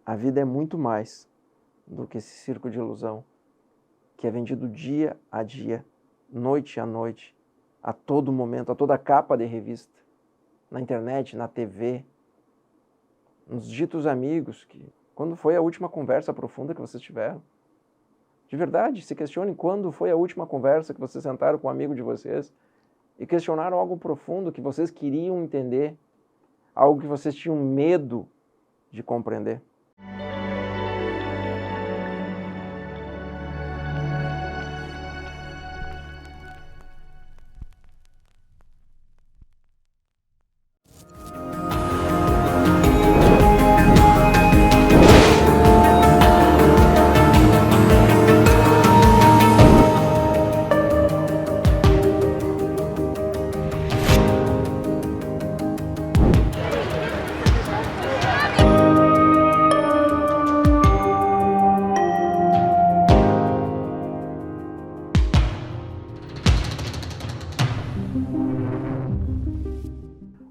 A vida é muito mais do que esse circo de ilusão que é vendido dia a dia, noite a noite, a todo momento, a toda capa de revista, na internet, na TV, nos ditos amigos. Quando foi a última conversa profunda que vocês tiveram? De verdade, se questionem quando foi a última conversa que vocês sentaram com um amigo de vocês e questionaram algo profundo que vocês queriam entender, algo que vocês tinham medo de compreender.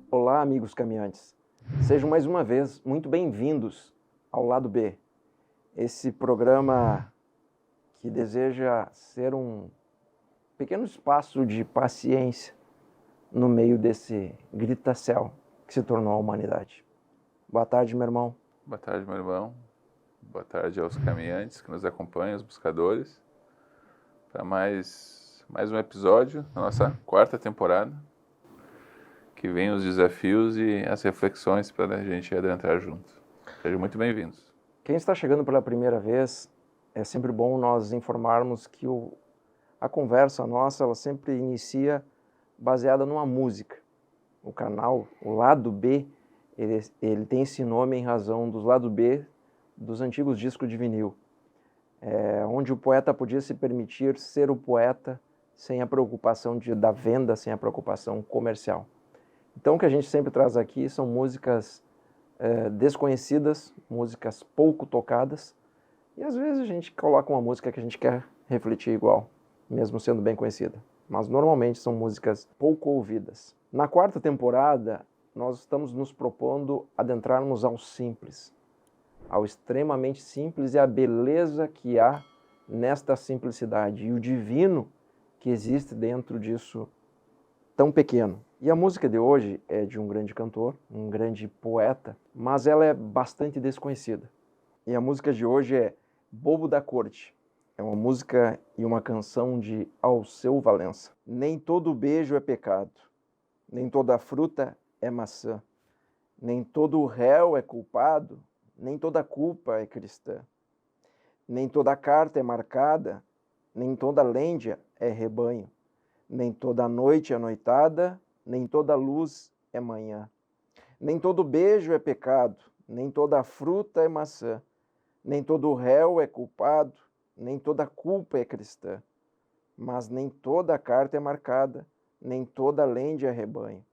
Olá, amigos caminhantes. Sejam mais uma vez muito bem-vindos ao Lado B, esse programa que deseja ser um pequeno espaço de paciência no meio desse grita-céu que se tornou a humanidade. Boa tarde, meu irmão. Boa tarde, meu irmão. Boa tarde aos caminhantes que nos acompanham, os buscadores, para mais um episódio da nossa quarta temporada, que vem os desafios e as reflexões para a gente adentrar junto. Sejam muito bem-vindos. Quem está chegando pela primeira vez, é sempre bom nós informarmos que a conversa nossa, ela sempre inicia baseada numa música. O canal, o Lado B, ele tem esse nome em razão dos Lado B dos antigos discos de vinil, onde o poeta podia se permitir ser o poeta sem a preocupação da venda, sem a preocupação comercial. Então o que a gente sempre traz aqui são músicas desconhecidas, músicas pouco tocadas, e às vezes a gente coloca uma música que a gente quer refletir igual, mesmo sendo bem conhecida. Mas normalmente são músicas pouco ouvidas. Na quarta temporada, nós estamos nos propondo adentrarmos ao simples, ao extremamente simples e a beleza que há nesta simplicidade e o divino que existe dentro disso tão pequeno. E a música de hoje é de um grande cantor, um grande poeta, mas ela é bastante desconhecida. E a música de hoje é Bobo da Corte. É uma música e uma canção de Alceu Valença. Nem todo beijo é pecado, nem toda fruta é maçã, nem todo réu é culpado, nem toda culpa é cristã. Nem toda carta é marcada, nem toda lêndia é rebanho, nem toda noite é noitada, nem toda luz é manhã. Nem todo beijo é pecado, nem toda fruta é maçã, nem todo réu é culpado, nem toda culpa é cristã. Mas nem toda carta é marcada, nem toda lêndia é rebanho.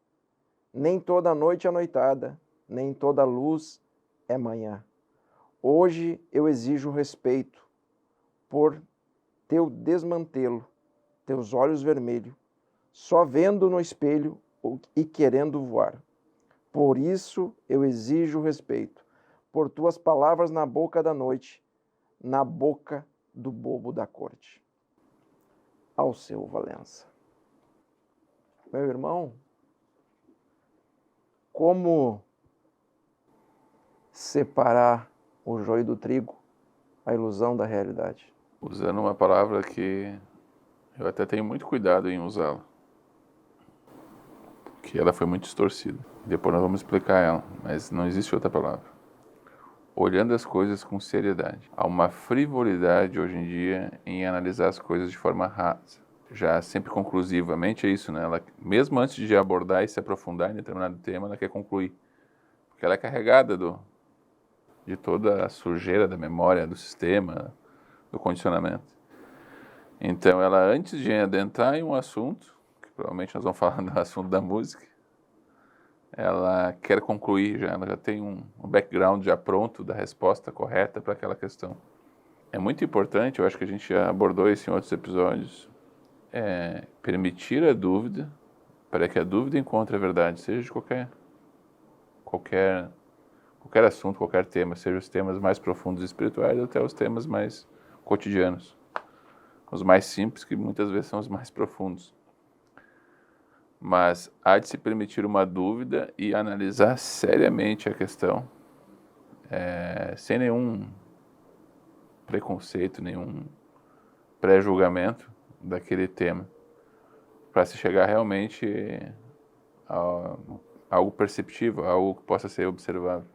Nem toda noite é noitada, nem toda luz é manhã. Hoje eu exijo respeito por teu desmantelo, teus olhos vermelhos, só vendo no espelho e querendo voar. Por isso eu exijo respeito, por tuas palavras na boca da noite, na boca do bobo da corte. Alceu Valença. Meu irmão, como separar o joio do trigo, a ilusão da realidade? Usando uma palavra que eu até tenho muito cuidado em usá-la, que ela foi muito distorcida. Depois nós vamos explicar ela, mas não existe outra palavra. Olhando as coisas com seriedade. Há uma frivolidade hoje em dia em analisar as coisas de forma rasa. Já sempre conclusivamente é isso, né? Ela, mesmo antes de abordar e se aprofundar em determinado tema, ela quer concluir. Porque ela é carregada de toda a sujeira da memória, do sistema, do condicionamento. Então, ela, antes de adentrar em um assunto, que provavelmente nós vamos falar do assunto da música, ela quer concluir já, ela já tem um background já pronto da resposta correta para aquela questão. É muito importante, eu acho que a gente já abordou isso em outros episódios, permitir a dúvida, para que a dúvida encontre a verdade, seja de qualquer qualquer assunto, qualquer tema, seja os temas mais profundos e espirituais até os temas mais cotidianos. Os mais simples, que muitas vezes são os mais profundos. Mas há de se permitir uma dúvida e analisar seriamente a questão, sem nenhum preconceito, nenhum pré-julgamento daquele tema, para se chegar realmente a algo perceptível, a algo que possa ser observável.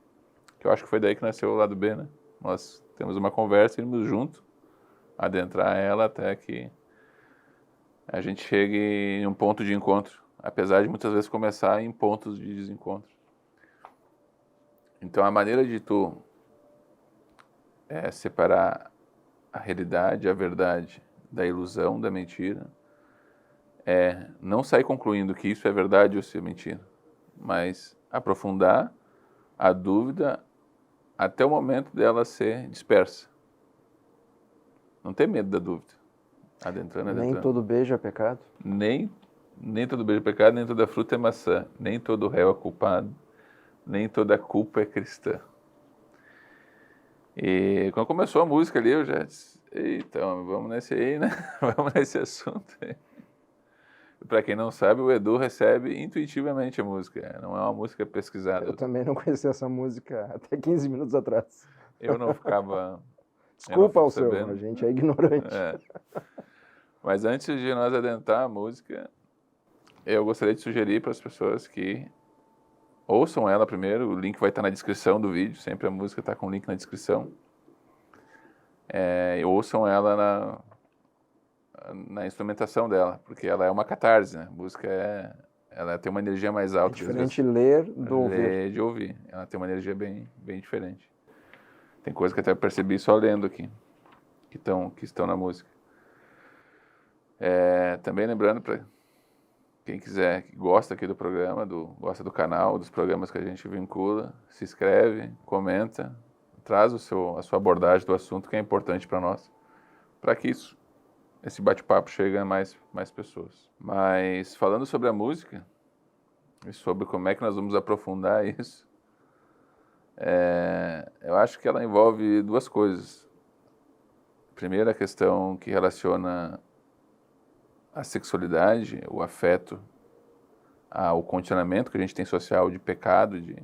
Que eu acho que foi daí que nasceu o lado B, né? Nós temos uma conversa, irmos junto, adentrar ela até que a gente chegue em um ponto de encontro, apesar de muitas vezes começar em pontos de desencontro. Então a maneira de tu separar a realidade, a verdade, da ilusão, da mentira, é não sair concluindo que isso é verdade ou se é mentira, mas aprofundar a dúvida até o momento dela ser dispersa. Não ter medo da dúvida. Adentrando. Nem todo beijo é pecado. Nem todo beijo é pecado, nem toda fruta é maçã, nem todo réu é culpado, nem toda culpa é cristã. E quando começou a música ali, eu já disse, eita, vamos nesse aí, né? Vamos nesse assunto aí. Para quem não sabe, o Edu recebe intuitivamente a música, não é uma música pesquisada. Eu também não conhecia essa música até 15 minutos atrás. Eu não ficava... Desculpa ao seu, a gente é ignorante. Mas antes de nós adentrar a música, eu gostaria de sugerir para as pessoas que ouçam ela primeiro, o link vai estar na descrição do vídeo, sempre a música está com o link na descrição. E ouçam ela na instrumentação dela, porque ela é uma catarse, né? A música ela tem uma energia mais alta. É diferente ler do ouvir. Ler de ouvir. Ela tem uma energia bem diferente. Tem coisas que até eu percebi só lendo aqui, que estão na música. Também lembrando para quem quiser, que gosta aqui do programa, gosta do canal, dos programas que a gente vincula, se inscreve, comenta, traz a sua abordagem do assunto que é importante para nós, para que esse bate-papo chegue a mais pessoas. Mas falando sobre a música e sobre como é que nós vamos aprofundar isso, eu acho que ela envolve duas coisas. Primeiro, a questão que relaciona a sexualidade, o afeto, o condicionamento que a gente tem social de pecado, de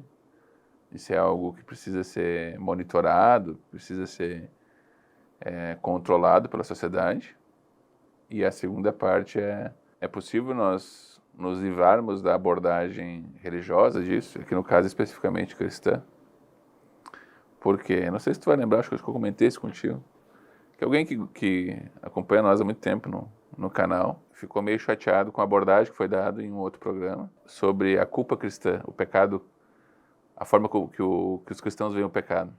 ser algo que precisa ser monitorado, precisa ser controlado pela sociedade. E a segunda parte é possível nós nos livrarmos da abordagem religiosa disso, aqui no caso especificamente cristã. Porque, não sei se tu vai lembrar, acho que eu comentei isso contigo, que alguém que acompanha nós há muito tempo no canal ficou meio chateado com a abordagem que foi dada em um outro programa sobre a culpa cristã, o pecado, a forma que os cristãos veem o pecado.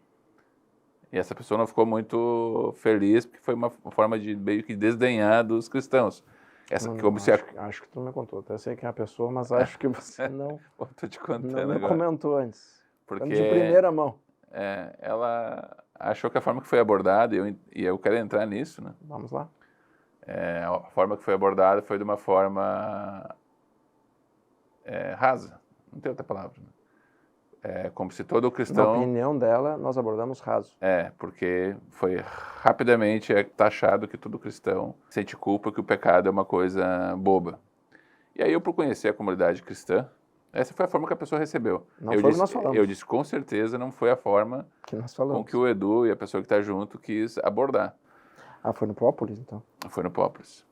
E essa pessoa não ficou muito feliz, porque foi uma forma de meio que desdenhar dos cristãos. Acho que tu me contou, até sei quem é a pessoa, mas acho que você não, tô te contando não me agora. Comentou antes. Porque de primeira mão. Ela achou que a forma que foi abordada, e eu quero entrar nisso, né? Vamos lá. A forma que foi abordada foi de uma forma rasa, não tem outra palavra. Né? Como se todo cristão... Na opinião dela, nós abordamos raso. Porque foi rapidamente taxado que todo cristão sente culpa, que o pecado é uma coisa boba. E aí eu, por conhecer a comunidade cristã, essa foi a forma que a pessoa recebeu. Não foi o que nós falamos. Eu disse, com certeza não foi a forma que nós falamos. Com que o Edu e a pessoa que está junto quis abordar. Foi no Própolis, então? Foi no Própolis.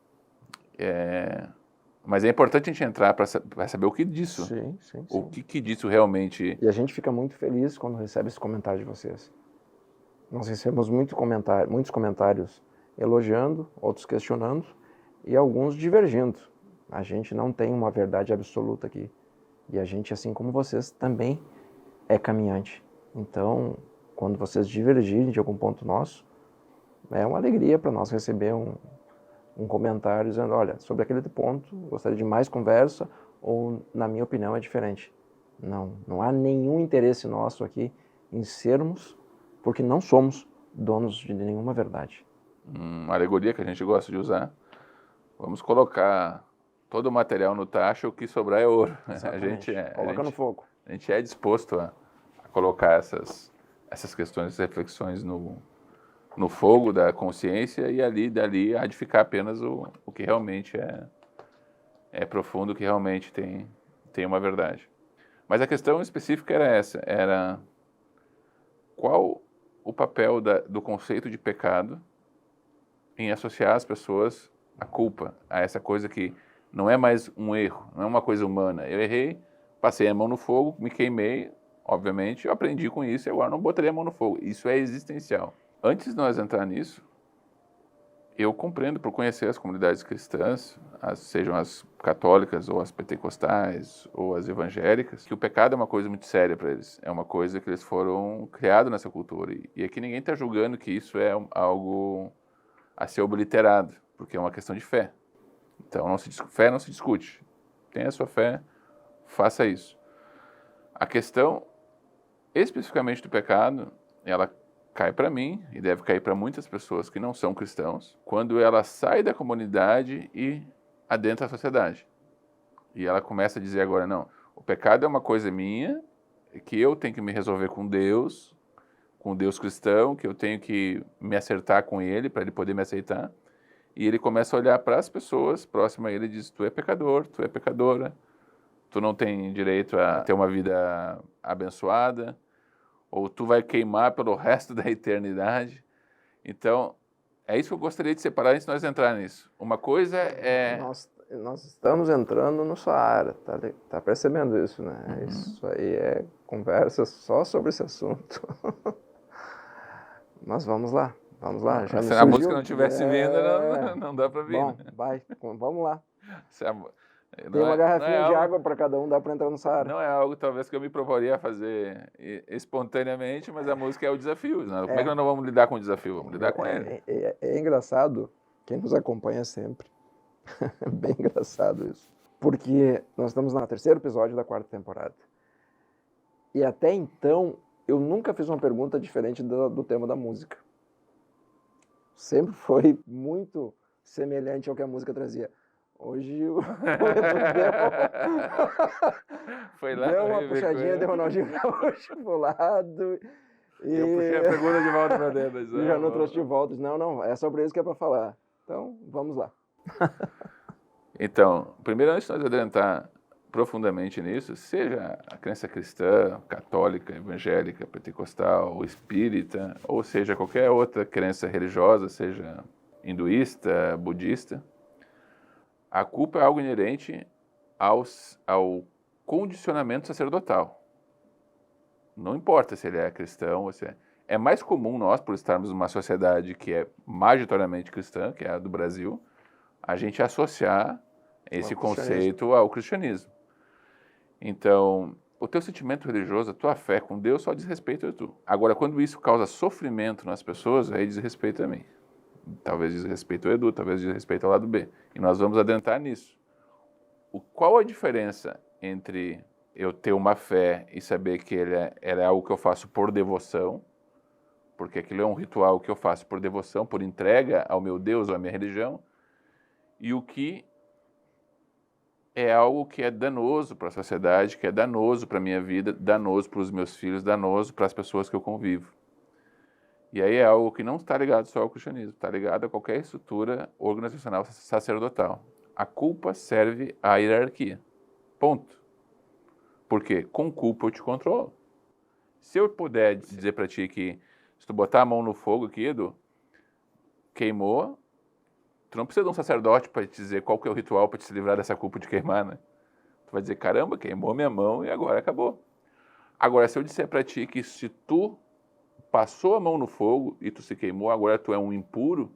Mas é importante a gente entrar para saber o que disso. Sim. O que disso realmente... E a gente fica muito feliz quando recebe esse comentário de vocês. Nós recebemos muitos comentários elogiando, outros questionando e alguns divergindo. A gente não tem uma verdade absoluta aqui. E a gente, assim como vocês, também é caminhante. Então, quando vocês divergirem de algum ponto nosso, é uma alegria para nós receber um comentário dizendo, olha, sobre aquele ponto, gostaria de mais conversa, ou, na minha opinião, é diferente. Não há nenhum interesse nosso aqui em sermos, porque não somos donos de nenhuma verdade. Uma alegoria que a gente gosta de usar. Vamos colocar todo o material no tacho, o que sobrar é ouro. Coloca no fogo. A gente é disposto a colocar essas questões, essas reflexões no fogo da consciência e dali há de ficar apenas o que realmente é profundo, o que realmente tem uma verdade. Mas a questão específica era essa, era qual o papel do conceito de pecado em associar as pessoas à culpa, a essa coisa que não é mais um erro, não é uma coisa humana. Eu errei, passei a mão no fogo, me queimei, obviamente, eu aprendi com isso e agora não botaria a mão no fogo. Isso é existencial. Antes de nós entrar nisso, eu compreendo, por conhecer as comunidades cristãs, sejam as católicas ou as pentecostais ou as evangélicas, que o pecado é uma coisa muito séria para eles. É uma coisa que eles foram criados nessa cultura. E aqui ninguém está julgando que isso é algo a ser obliterado, porque é uma questão de fé. Então, fé não se discute. Tenha a sua fé, faça isso. A questão, especificamente do pecado, ela cai para mim e deve cair para muitas pessoas que não são cristãos, quando ela sai da comunidade e adentra a sociedade. E ela começa a dizer agora, não, o pecado é uma coisa minha, que eu tenho que me resolver com Deus cristão, que eu tenho que me acertar com Ele para Ele poder me aceitar. E ele começa a olhar para as pessoas próximas a ele e diz, tu é pecador, tu é pecadora, tu não tem direito a ter uma vida abençoada, ou tu vai queimar pelo resto da eternidade. Então, é isso que eu gostaria de separar antes de nós entrar nisso. Uma coisa é... Nós estamos entrando no Saara, tá percebendo isso, né? Uhum. Isso aí é conversa só sobre esse assunto. Mas vamos lá. Já se a música não tivesse vindo, não dá para vir. Bom, vamos lá. Tem uma garrafinha de água para cada um, dá para entrar no Saara. Não é algo talvez que eu me proporia a fazer espontaneamente, mas a música é o desafio. Né? Como é que nós não vamos lidar com o desafio? Vamos lidar com ele. É engraçado, quem nos acompanha sempre, é bem engraçado isso. Porque nós estamos no 3º episódio da 4ª temporada. E até então, eu nunca fiz uma pergunta diferente do tema da música. Sempre foi muito semelhante ao que a música trazia. Hoje o foi lá, deu uma puxadinha de Ronaldinho Gaúcho pro lado. E eu puxei a pergunta de volta para dentro. E já não trouxe de volta. Não, é sobre isso que é para falar. Então, vamos lá. Então, primeiro, antes de nós adentrar profundamente nisso, seja a crença cristã, católica, evangélica, pentecostal, espírita, ou seja, qualquer outra crença religiosa, seja hinduísta, budista, a culpa é algo inerente ao condicionamento sacerdotal. Não importa se ele é cristão ou se é... É mais comum nós, por estarmos numa sociedade que é majoritariamente cristã, que é a do Brasil, a gente associar esse conceito ao cristianismo. Então, o teu sentimento religioso, a tua fé com Deus só diz respeito a tu. Agora, quando isso causa sofrimento nas pessoas, aí diz respeito a mim. Talvez diz respeito ao Edu, talvez diz respeito ao lado B. E nós vamos adentrar nisso. Qual a diferença entre eu ter uma fé e saber que ela é algo que eu faço por devoção, porque aquilo é um ritual que eu faço por devoção, por entrega ao meu Deus ou à minha religião, e o que é algo que é danoso para a sociedade, que é danoso para a minha vida, danoso para os meus filhos, danoso para as pessoas que eu convivo. E aí é algo que não está ligado só ao cristianismo, está ligado a qualquer estrutura organizacional sacerdotal. A culpa serve à hierarquia. Ponto. Porque com culpa eu te controlo. Se eu puder dizer para ti que se tu botar a mão no fogo aqui, Edu, queimou, tu não precisa de um sacerdote para te dizer qual que é o ritual para te se livrar dessa culpa de queimar, né? Tu vai dizer, caramba, queimou minha mão e agora acabou. Agora, se eu disser para ti que se tu passou a mão no fogo e tu se queimou, agora tu é um impuro,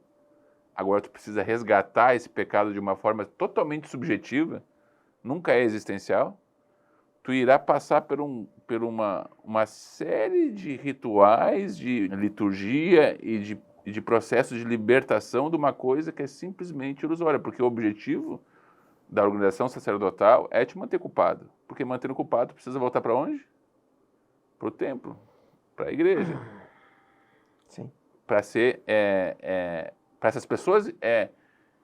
agora tu precisa resgatar esse pecado de uma forma totalmente subjetiva, nunca é existencial, tu irá passar por uma série de rituais, de liturgia e de processos de libertação de uma coisa que é simplesmente ilusória, porque o objetivo da organização sacerdotal é te manter culpado, porque mantendo culpado precisa voltar para onde? Para o templo, para a igreja. Sim. Para ser, para essas pessoas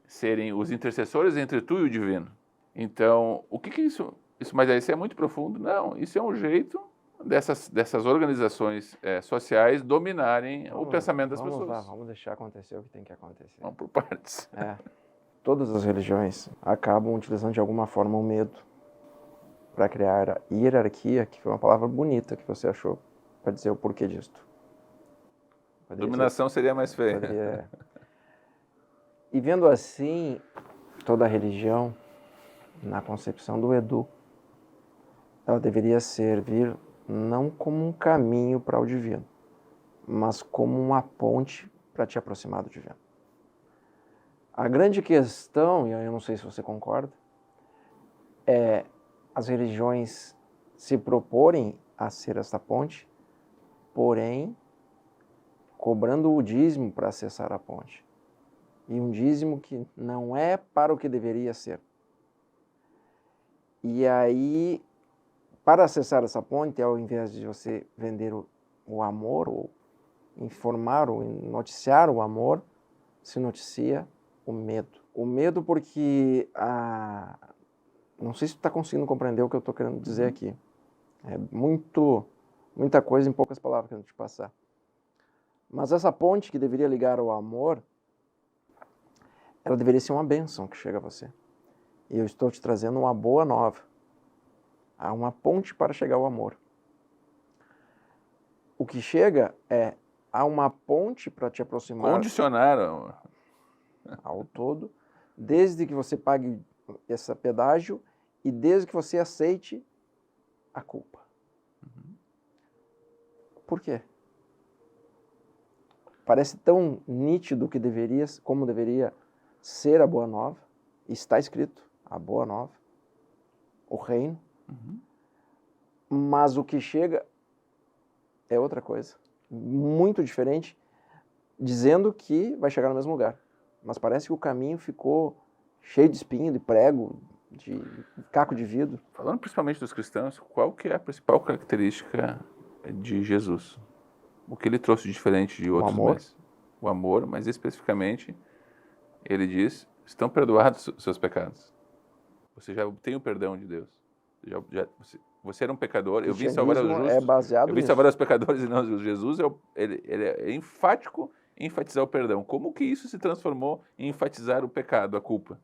serem os intercessores entre tu e o divino. Então, o que é isso? Mas isso é muito profundo? Não, isso é um jeito dessas organizações sociais dominarem o pensamento das pessoas. Vamos deixar acontecer o que tem que acontecer. Vamos por partes. Todas as religiões acabam utilizando de alguma forma o medo para criar hierarquia, que foi uma palavra bonita que você achou para dizer o porquê disto. Dominação seria mais feia. E vendo assim, toda a religião, na concepção do Edu, ela deveria servir não como um caminho para o divino, mas como uma ponte para te aproximar do divino. A grande questão, e eu não sei se você concorda, é as religiões se proporem a ser essa ponte, porém cobrando o dízimo para acessar a ponte. E um dízimo que não é para o que deveria ser. E aí, para acessar essa ponte, ao invés de você vender o amor, ou informar, ou noticiar o amor, se noticia o medo. O medo porque, não sei se tu está conseguindo compreender o que eu estou querendo dizer aqui. É muita coisa em poucas palavras que eu quero te passar. Mas essa ponte que deveria ligar ao amor, ela deveria ser uma bênção que chega a você. E eu estou te trazendo uma boa nova. Há uma ponte para chegar ao amor. O que chega há uma ponte para te aproximar. Condicionaram ao todo, desde que você pague esse pedágio e desde que você aceite a culpa. Por quê? Parece tão nítido que como deveria ser a Boa Nova. Está escrito, a Boa Nova, o reino. Mas o que chega é outra coisa. Muito diferente, dizendo que vai chegar no mesmo lugar. Mas parece que o caminho ficou cheio de espinho, de prego, de caco de vidro. Falando principalmente dos cristãos, qual que é a principal característica de Jesus? O que ele trouxe de diferente de outros? O amor. O amor, mas especificamente, ele diz, estão perdoados seus pecados. Você já tem o perdão de Deus. Você era um pecador, eu vim salvar os justos, é baseado eu vim nisso. salvar os pecadores e não os justos. Jesus, ele é enfático em enfatizar o perdão. Como que isso se transformou em enfatizar o pecado, a culpa?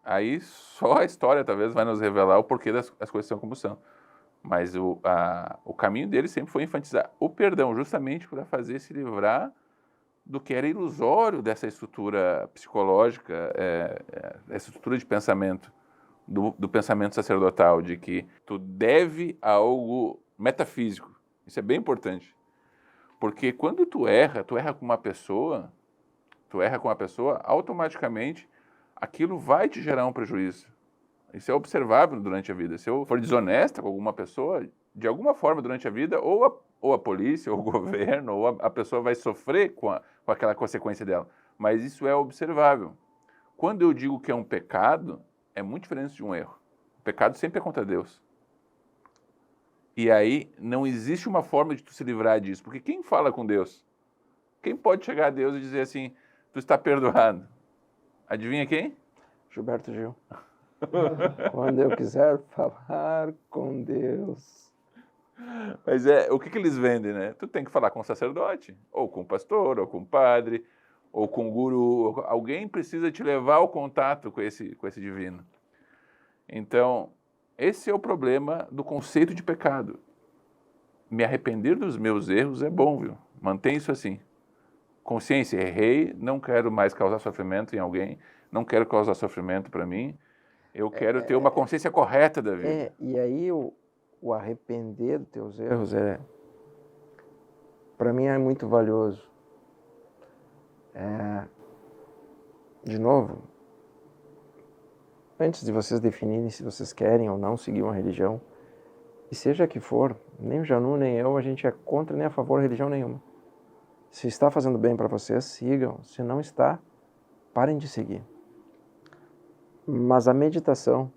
Aí só a história talvez vai nos revelar o porquê das coisas são como são. Mas o caminho dele sempre foi enfatizar o perdão, justamente para fazer se livrar do que era ilusório dessa estrutura psicológica, essa estrutura de pensamento, do pensamento sacerdotal, de que tu deve a algo metafísico. Isso é bem importante. Porque quando tu erra com uma pessoa, automaticamente aquilo vai te gerar um prejuízo. Isso é observável durante a vida. Se eu for desonesta com alguma pessoa, de alguma forma durante a vida, ou a polícia, ou o governo, ou a pessoa vai sofrer com aquela consequência dela. Mas isso é observável. Quando eu digo que é um pecado, é muito diferente de um erro. O pecado sempre é contra Deus. E aí não existe uma forma de tu se livrar disso. Porque quem fala com Deus? Quem pode chegar a Deus e dizer assim, tu está perdoado? Adivinha quem? Gilberto Gil. Quando eu quiser falar com Deus. Mas o que eles vendem, né? Tu tem que falar com o sacerdote, ou com o pastor, ou com o padre, ou com o guru. Alguém precisa te levar ao contato com esse divino. Então, esse é o problema do conceito de pecado. Me arrepender dos meus erros é bom, viu? Mantém isso assim. Consciência, errei, não quero mais causar sofrimento em alguém, não quero causar sofrimento para mim. Eu quero ter uma consciência correta da vida. E aí o arrepender dos teus erros para mim é muito valioso. De novo, antes de vocês definirem se vocês querem ou não seguir uma religião, e seja que for, nem o Janu nem eu, a gente é contra nem a favor de religião nenhuma. Se está fazendo bem para vocês, sigam. Se não está, parem de seguir. Mas a meditação,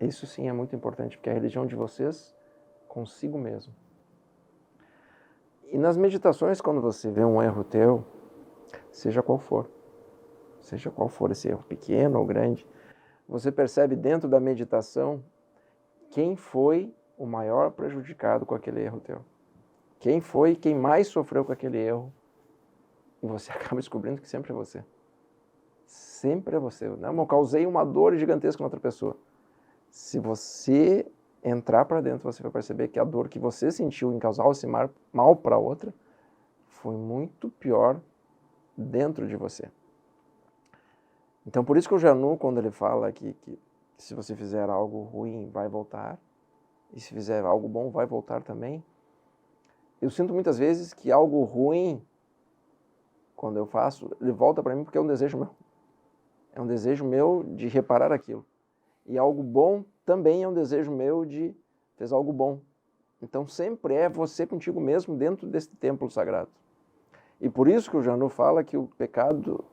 isso sim é muito importante, porque é a religião de vocês consigo mesmo. E nas meditações, quando você vê um erro teu, seja qual for esse erro, pequeno ou grande, você percebe dentro da meditação quem foi o maior prejudicado com aquele erro teu. Quem mais sofreu com aquele erro. E você acaba descobrindo que sempre é você. Sempre é você. Não, eu causei uma dor gigantesca na outra pessoa. Se você entrar para dentro, você vai perceber que a dor que você sentiu em causar esse mal para outra foi muito pior dentro de você. Então, por isso que o Janu, quando ele fala que se você fizer algo ruim, vai voltar, e se fizer algo bom, vai voltar também, eu sinto muitas vezes que algo ruim, quando eu faço, ele volta para mim porque é um desejo meu. É um desejo meu de reparar aquilo. E algo bom também é um desejo meu de fez algo bom. Então, sempre é você contigo mesmo dentro desse templo sagrado. E por isso que o Janu fala que o pecado,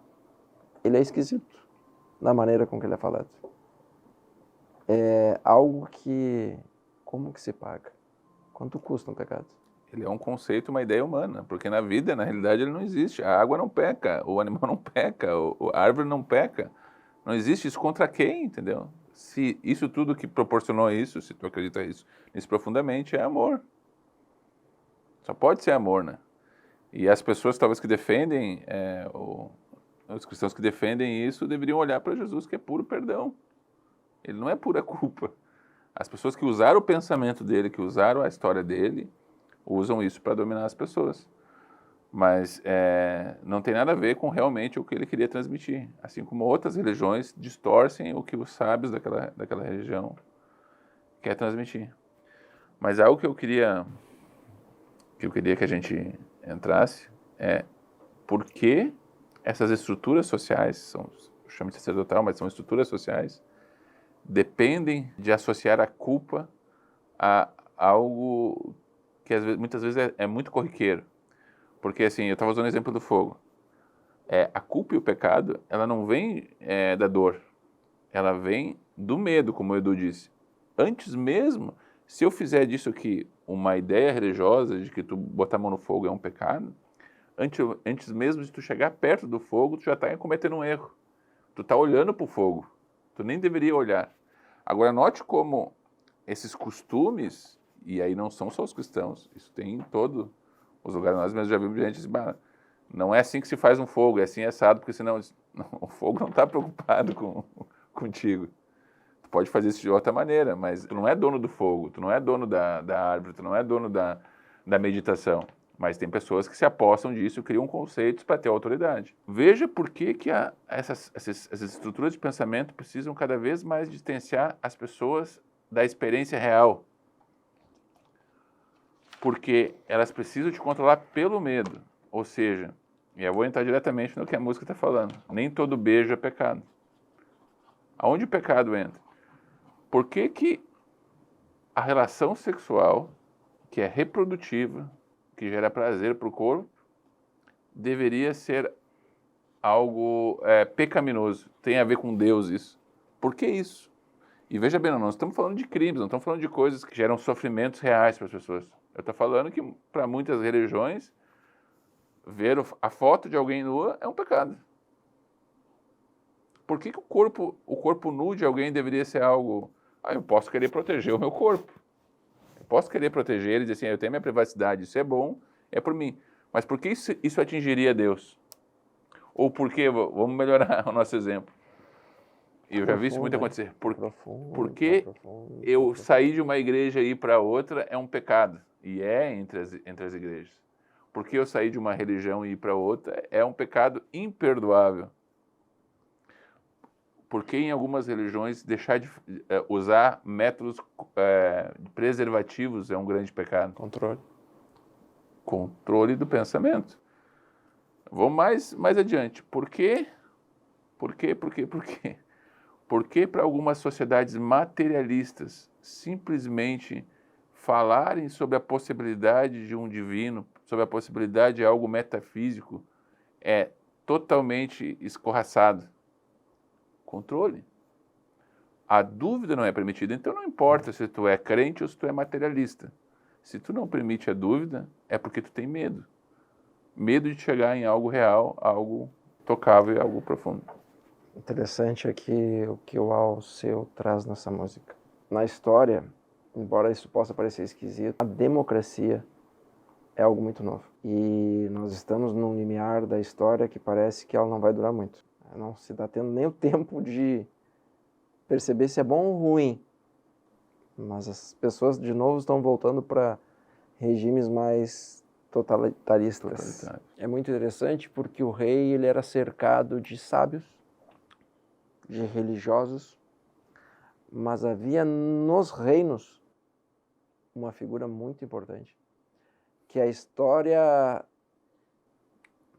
ele é esquisito na maneira com que ele é falado. É algo que, como que se paga? Quanto custa um pecado? Ele é um conceito, uma ideia humana, porque na vida, na realidade, ele não existe. A água não peca, o animal não peca, a árvore não peca. Não existe isso contra quem, entendeu? Se isso tudo que proporcionou isso, se tu acredita nisso profundamente, é amor. Só pode ser amor, né? E as pessoas talvez que defendem, os cristãos que defendem isso, deveriam olhar para Jesus, que é puro perdão. Ele não é pura culpa. As pessoas que usaram o pensamento dele, que usaram a história dele, usam isso para dominar as pessoas. Mas não tem nada a ver com realmente o que ele queria transmitir. Assim como outras religiões distorcem o que os sábios daquela religião quer transmitir. Mas algo que eu queria que a gente entrasse é por que essas estruturas sociais, eu chamo de sacerdotal, mas são estruturas sociais, dependem de associar a culpa a algo que muitas vezes é muito corriqueiro. Porque assim, eu estava usando o exemplo do fogo. A culpa e o pecado, ela não vem da dor, ela vem do medo, como o Edu disse. Antes mesmo, se eu fizer disso aqui uma ideia religiosa de que tu botar a mão no fogo é um pecado, antes mesmo de tu chegar perto do fogo, tu já está cometendo um erro. Tu está olhando para o fogo, tu nem deveria olhar. Agora, note como esses costumes, e aí não são só os cristãos, isso tem em todos os lugares, nós mesmos já vimos gente dizer, não é assim que se faz um fogo, é assim assado, porque senão o fogo não está preocupado contigo. Tu pode fazer isso de outra maneira, mas tu não é dono do fogo, tu não é dono da árvore, tu não é dono da meditação. Mas tem pessoas que se apossam disso, criam conceitos para ter autoridade. Veja por que essas estruturas de pensamento precisam cada vez mais distanciar as pessoas da experiência real. Porque elas precisam te controlar pelo medo. Ou seja, e eu vou entrar diretamente no que a música está falando, nem todo beijo é pecado. Aonde o pecado entra? Por que a relação sexual, que é reprodutiva, que gera prazer para o corpo, deveria ser algo pecaminoso? Tem a ver com Deus isso. Por que isso? E veja bem, não estamos falando de crimes, não estamos falando de coisas que geram sofrimentos reais para as pessoas. Eu estou falando que, para muitas religiões, ver a foto de alguém nua é um pecado. Por que o corpo nu de alguém deveria ser algo... eu posso querer proteger o meu corpo. Eu posso querer proteger ele e dizer assim, eu tenho minha privacidade, isso é bom, é por mim. Mas por que isso atingiria Deus? Ou por que, vamos melhorar o nosso exemplo. E eu já vi isso muito acontecer. Por que eu sair de uma igreja e ir para outra é um pecado? E é entre as igrejas. Por que eu sair de uma religião e ir para outra é um pecado imperdoável? Porque em algumas religiões deixar de usar métodos preservativos é um grande pecado? Controle do pensamento. Vamos mais adiante. Por quê? Por quê? Porque para algumas sociedades materialistas simplesmente falarem sobre a possibilidade de um divino, sobre a possibilidade de algo metafísico, é totalmente escorraçado? Controle. A dúvida não é permitida, então não importa se tu é crente ou se tu é materialista. Se tu não permite a dúvida, é porque tu tem medo. Medo de chegar em algo real, algo tocável e algo profundo. Interessante aqui o que o Alceu traz nessa música. Na história, embora isso possa parecer esquisito, a democracia é algo muito novo. E nós estamos num limiar da história que parece que ela não vai durar muito. Não se está tendo nem o tempo de perceber se é bom ou ruim. Mas as pessoas, de novo, estão voltando para regimes mais totalitaristas. É muito interessante porque o rei ele era cercado de sábios, de religiosos, mas havia nos reinos uma figura muito importante, que a história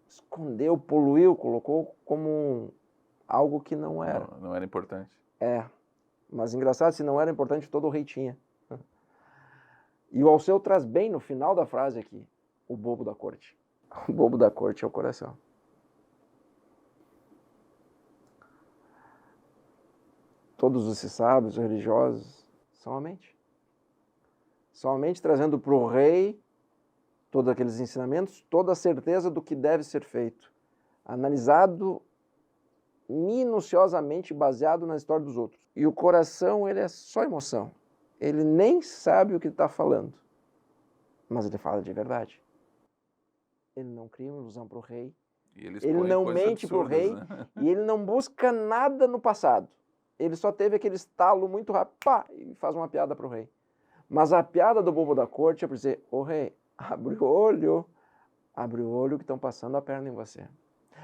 escondeu, poluiu, colocou como algo que não era. Não era importante. Mas engraçado, se não era importante, todo rei tinha. E o Alceu traz bem no final da frase aqui, o bobo da corte. O bobo da corte é o coração. Todos os sábios, os religiosos, são a mente. São a mente trazendo para o rei todos aqueles ensinamentos, toda a certeza do que deve ser feito. Analisado minuciosamente, baseado na história dos outros. E o coração, ele é só emoção. Ele nem sabe o que está falando, mas ele fala de verdade. Ele não cria uma ilusão para o rei, ele não mente para o rei, né? E ele não busca nada no passado. Ele só teve aquele estalo muito rápido, pá, e faz uma piada para o rei. Mas a piada do bobo da corte é para dizer, ô rei, abre o olho que estão passando a perna em você.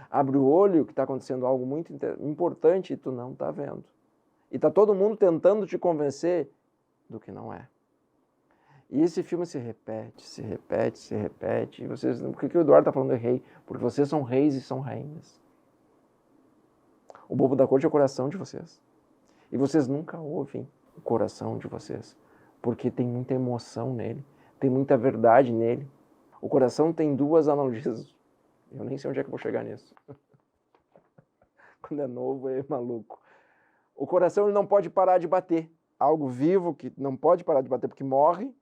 Abre o olho que está acontecendo algo muito importante e tu não está vendo. E está todo mundo tentando te convencer do que não é. E esse filme se repete, se repete, se repete. E vocês, por que o Eduardo está falando de rei? Porque vocês são reis e são rainhas. O bobo da corte é o coração de vocês. E vocês nunca ouvem o coração de vocês. Porque tem muita emoção nele. Tem muita verdade nele. O coração tem duas analogias. Eu nem sei onde é que eu vou chegar nisso. Quando é novo, é maluco. O coração ele não pode parar de bater. Algo vivo que não pode parar de bater porque morre,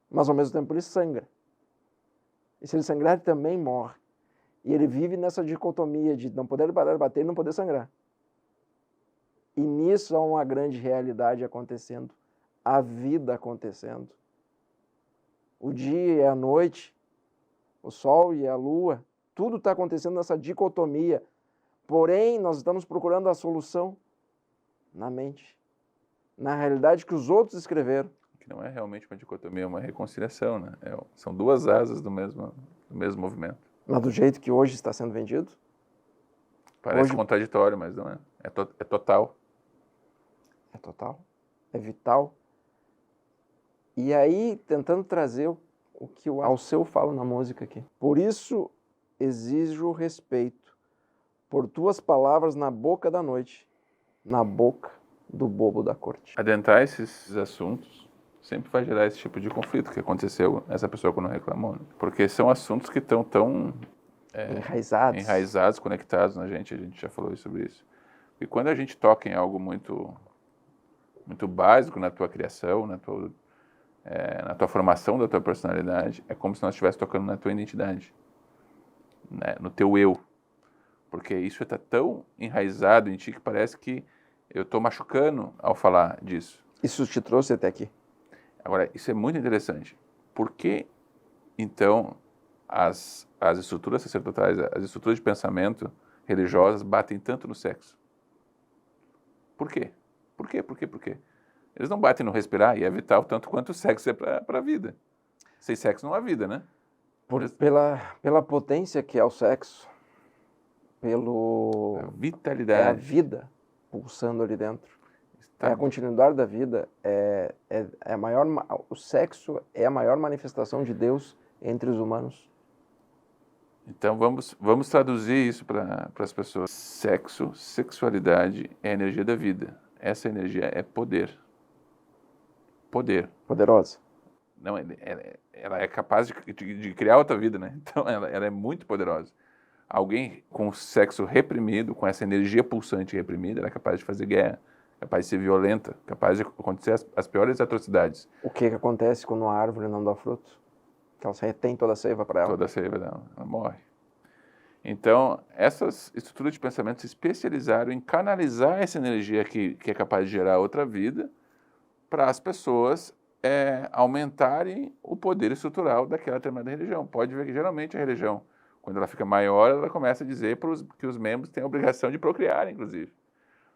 mas ao mesmo tempo ele sangra. E se ele sangrar, ele também morre. E ele vive nessa dicotomia de não poder parar de bater e não poder sangrar. E nisso há uma grande realidade acontecendo. A vida acontecendo. O dia e a noite, o sol e a lua, tudo está acontecendo nessa dicotomia. Porém, nós estamos procurando a solução na mente. Na realidade que os outros escreveram. Que não é realmente uma dicotomia, é uma reconciliação, né? São duas asas do mesmo movimento. Mas do jeito que hoje está sendo vendido? Parece hoje... contraditório, mas não é. É total. É total. É vital. E aí, tentando trazer o que o Alceu fala na música aqui. Por isso, exijo respeito por tuas palavras na boca da noite, na boca do bobo da corte. Adentrar esses assuntos sempre vai gerar esse tipo de conflito que aconteceu essa pessoa quando reclamou, né? Porque são assuntos que estão tão enraizados, conectados na gente. A gente já falou sobre isso. E quando a gente toca em algo muito básico na tua criação, na tua formação da tua personalidade, é como se nós estivéssemos tocando na tua identidade, né? No teu eu. Porque isso está tão enraizado em ti que parece que eu estou machucando ao falar disso. Isso te trouxe até aqui. Agora, isso é muito interessante. Por que, então, as estruturas sacerdotais, as estruturas de pensamento religiosas batem tanto no sexo? Por quê? Por quê? Eles não batem no respirar e é vital tanto quanto o sexo é para a vida. Sem sexo não há vida, né? Pela potência que é o sexo, a vitalidade. É a vida pulsando ali dentro. É a continuidade da vida. O sexo é a maior manifestação de Deus entre os humanos. Então vamos traduzir isso para as pessoas. Sexo, sexualidade é a energia da vida. Essa energia é poder. Poder. Poderosa. Não, ela é capaz de criar outra vida, né? Então ela é muito poderosa. Alguém com sexo reprimido, com essa energia pulsante reprimida, ela é capaz de fazer guerra, capaz de ser violenta, capaz de acontecer as piores atrocidades. O que acontece quando a árvore não dá fruto? Que ela retém toda a seiva para ela. Toda a seiva dela, ela morre. Então, essas estruturas de pensamento se especializaram em canalizar essa energia que é capaz de gerar outra vida para as pessoas aumentarem o poder estrutural daquela determinada religião. Pode ver que geralmente a religião, quando ela fica maior, ela começa a dizer que os membros têm a obrigação de procriar, inclusive.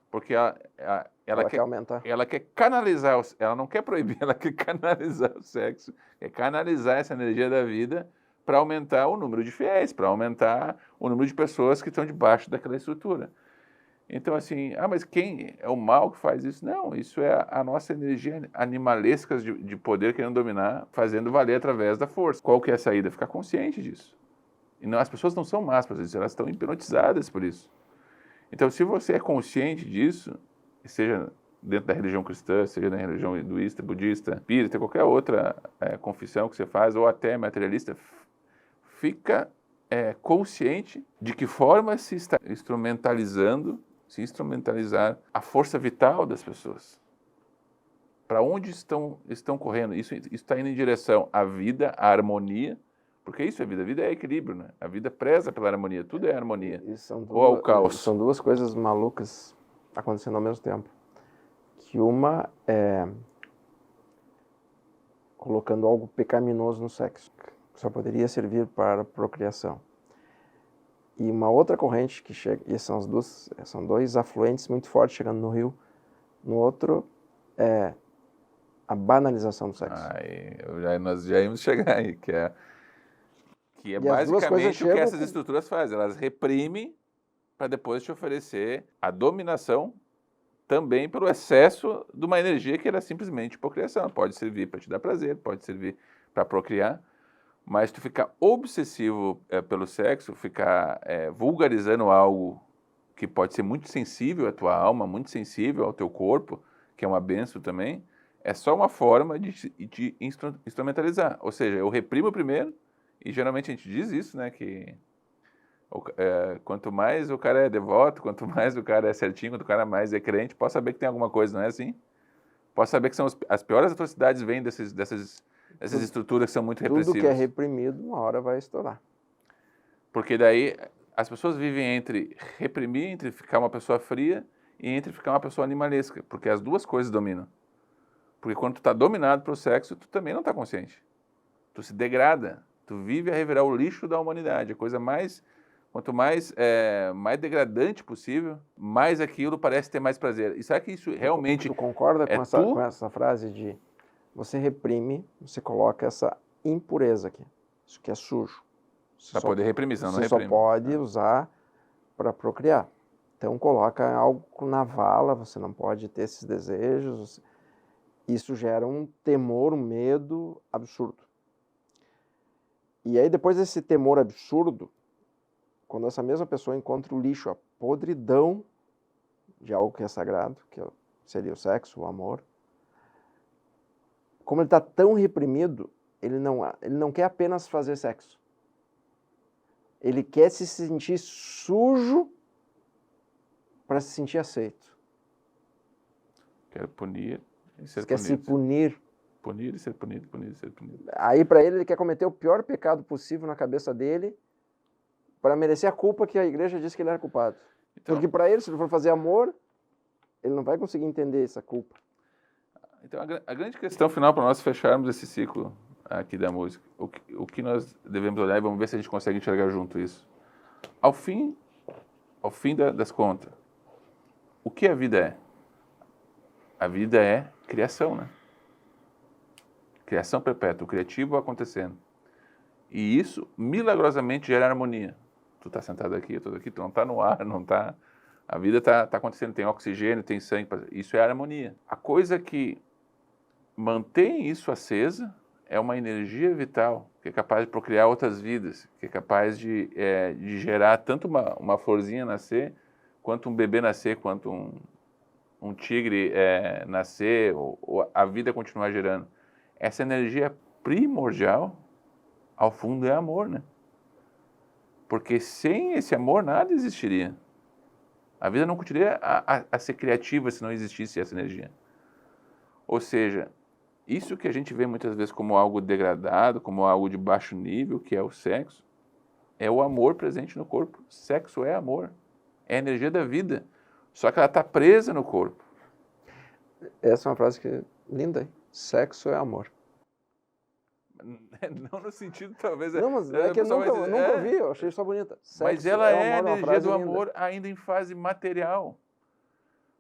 Porque ela quer aumentar. Ela quer canalizar, ela não quer proibir, ela quer canalizar o sexo, quer canalizar essa energia da vida para aumentar o número de fiéis, para aumentar o número de pessoas que estão debaixo daquela estrutura. Então, assim, mas quem é o mal que faz isso? Não, isso é a nossa energia animalesca de poder querendo dominar, fazendo valer através da força. Qual que é a saída? Ficar consciente disso. E não, as pessoas não são más por isso, elas estão hipnotizadas por isso. Então, se você é consciente disso, seja dentro da religião cristã, seja na religião hinduísta, budista, espírita, qualquer outra confissão que você faz, ou até materialista, fica consciente de que forma se está se instrumentalizar a força vital das pessoas. Para onde estão correndo? Isso está indo em direção à vida, à harmonia, porque isso é vida. A vida é equilíbrio, né? A vida preza pela harmonia, tudo é harmonia. Ou ao caos. São duas coisas malucas acontecendo ao mesmo tempo. Que uma é colocando algo pecaminoso no sexo, que só poderia servir para procriação. E uma outra corrente que chega, e são dois afluentes muito fortes chegando no rio. No outro é a banalização do sexo. Nós já íamos chegar aí, que é basicamente o que essas estruturas fazem. Elas reprimem para depois te oferecer a dominação também pelo excesso de uma energia que era simplesmente procriação. Pode servir para te dar prazer, pode servir para procriar, mas tu ficar obsessivo pelo sexo, ficar vulgarizando algo que pode ser muito sensível à tua alma, muito sensível ao teu corpo, que é uma benção também, é só uma forma de te instrumentalizar. Ou seja, eu reprimo primeiro, e geralmente a gente diz isso, né, que quanto mais o cara é devoto, quanto mais o cara é certinho, quanto o cara mais é crente, pode saber que tem alguma coisa, não é assim? Pode saber que são as piores atrocidades vêm dessas estruturas que são muito repressivas. Tudo que é reprimido, uma hora vai estourar. Porque daí as pessoas vivem entre reprimir, entre ficar uma pessoa fria e entre ficar uma pessoa animalesca, porque as duas coisas dominam. Porque quando tu está dominado pelo sexo, tu também não está consciente. Tu se degrada, tu vive a revirar o lixo da humanidade, a coisa mais... Quanto mais degradante possível, mais aquilo parece ter mais prazer. E sabe que isso realmente... Tu concorda com essa frase de você reprime, você coloca essa impureza aqui, isso que é sujo. Para poder reprimir, não reprime. Você só pode usar para procriar. Então coloca algo na vala, você não pode ter esses desejos. Isso gera um temor, um medo absurdo. E aí depois desse temor absurdo, quando essa mesma pessoa encontra o lixo, a podridão de algo que é sagrado, que seria o sexo, o amor, como ele está tão reprimido, ele não quer apenas fazer sexo. Ele quer se sentir sujo para se sentir aceito. Quer punir e ser punido. Quer se punir. Punir e ser punido, punir e ser punido. Aí para ele quer cometer o pior pecado possível na cabeça dele, para merecer a culpa que a igreja disse que ele era culpado. Então, porque para ele, se ele for fazer amor, ele não vai conseguir entender essa culpa. Então, a grande questão final para nós fecharmos esse ciclo aqui da música, o que nós devemos olhar, e vamos ver se a gente consegue enxergar junto isso. Ao fim das contas, o que a vida é? A vida é criação, né? Criação perpétua, o criativo acontecendo. E isso, milagrosamente, gera harmonia. Tu está sentado aqui, eu estou aqui, tu não está no ar, não está... A vida está acontecendo, tem oxigênio, tem sangue, isso é harmonia. A coisa que mantém isso acesa é uma energia vital, que é capaz de procriar outras vidas, que é capaz de gerar tanto uma florzinha nascer, quanto um bebê nascer, quanto um tigre nascer, ou a vida continuar gerando. Essa energia primordial, ao fundo, é amor, né? Porque sem esse amor nada existiria. A vida não continuaria a ser criativa se não existisse essa energia. Ou seja, isso que a gente vê muitas vezes como algo degradado, como algo de baixo nível, que é o sexo, é o amor presente no corpo. Sexo é amor, é a energia da vida. Só que ela está presa no corpo. Essa é uma frase que Linda, hein? Sexo é amor. Não no sentido, talvez... Não, mas é que eu nunca ouvi, eu achei só bonita. Sexo mas ela é a amor, energia do linda. amor ainda em fase material.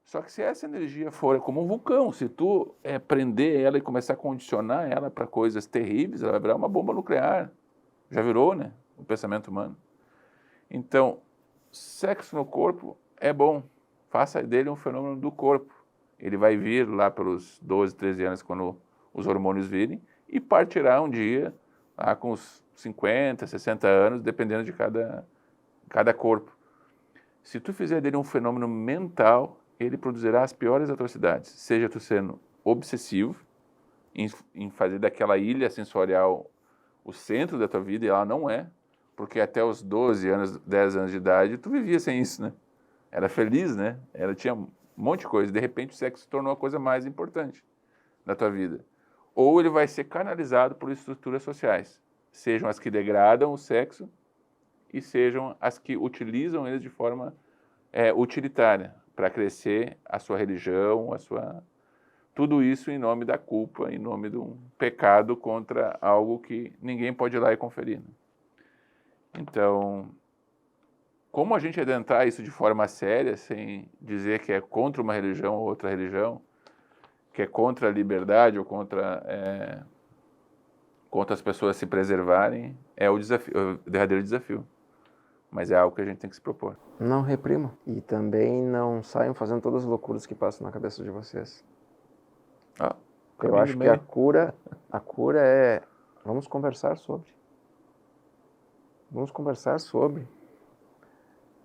Só que se essa energia for como um vulcão, se tu prender ela e começar a condicionar ela para coisas terríveis, ela vai virar uma bomba nuclear. Já virou, né? O pensamento humano. Então, sexo no corpo é bom. Faça dele um fenômeno do corpo. Ele vai vir lá pelos 12, 13 anos, quando os hormônios virem, e partirá um dia, lá com os 50, 60 anos, dependendo de cada corpo. Se tu fizer dele um fenômeno mental, ele produzirá as piores atrocidades. Seja tu sendo obsessivo, em fazer daquela ilha sensorial o centro da tua vida, e ela não é, porque até os 12 anos, 10 anos de idade, tu vivia sem isso, né? Era feliz, né? Ela tinha um monte de coisa. De repente, o sexo se tornou a coisa mais importante da tua vida. Ou ele vai ser canalizado por estruturas sociais, sejam as que degradam o sexo e sejam as que utilizam ele de forma utilitária para crescer a sua religião, tudo isso em nome da culpa, em nome de um pecado contra algo que ninguém pode ir lá e conferir. Né? Então, como a gente adentrar isso de forma séria, sem dizer que é contra uma religião ou outra religião, que é contra a liberdade ou contra as pessoas se preservarem, é o verdadeiro desafio. Mas é algo que a gente tem que se propor. Não reprimam. E também não saiam fazendo todas as loucuras que passam na cabeça de vocês. Eu acho que a cura é... Vamos conversar sobre. Vamos conversar sobre.